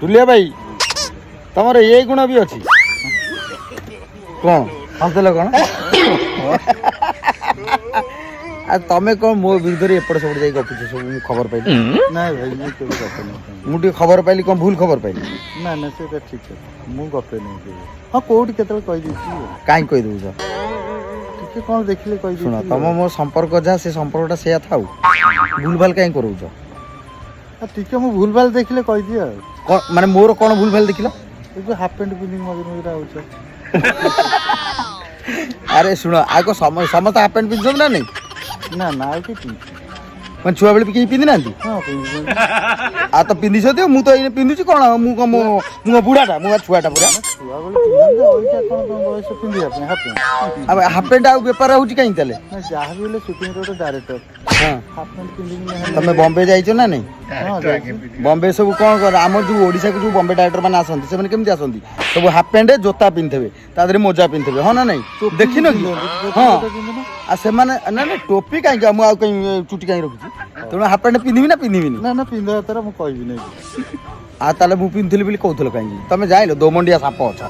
टुलिया भाई तमर ये गुण भी अच्छी कौन हंसदेल कौन आ तमें कौन मो विरुद्ध एपट सब जाई गपुछ सब खबर पाइली ना भाई मैं केबे गपे नहीं मुझे खबर पाइली कौन भूल खबर पाइली ना ना से ठीक है मु गपे नहीं केबे हां कोड केतल कहि दिछि काई कहि दउछ ठीक कोन देखिले कहि दिछि सुन तम मो संपर्क जा से संपर्कटा से थाउ भूल भाल काई करूछ ठीक मु भूल भाल देखिले कहि दिया माने मोर कोन भूल भाल देखिला ए जो हाफ पैंट पिनिंग मगर मगर आउछ अरे सुन आगो समय समस्त हाफ पैंट पिन्धो ना नहीं ना ना आउ के मैं छुआ बेले कहीं पिंधि ना हां पिनिंग आ तो पिंधि सो मु तो इने पिंधुची कोन मु बुढ़ाटा मु छुआटा पूरा छुआ बोले पिनिंग ओइटा कोन कोन बयस पिंदिया पे हाफ पैंट अब हाफ पैंट आ व्यापार होची काई तले ना जहाँ भी बोले शूटिंग रो डायरेक्टर हां हाफ पैंट पिनिंग में तमे बॉम्बे जाइछो ना नहीं हां जाई बॉम्बे सब कौन कर आम जो ओडिशा को जो बॉम्बे डायरेक्टर मैंने आसती से केमती आसती सब हाफ पैंट जोता पिंधे तादरे मोजा पिंधे हाँ ना नहीं देखी न कि हाँ आ से माने ना ना टोपी कहीं मुझे कहीं चुटी कहीं रखुची तेणु हाफ पैंट पिंधि ना पिंधि ना ना पिंधा तारा मु कहबी नहीं आ ताले मु पिंधली बोली कहूल कहीं तुम जाइल दोमंडिया साप अच्छा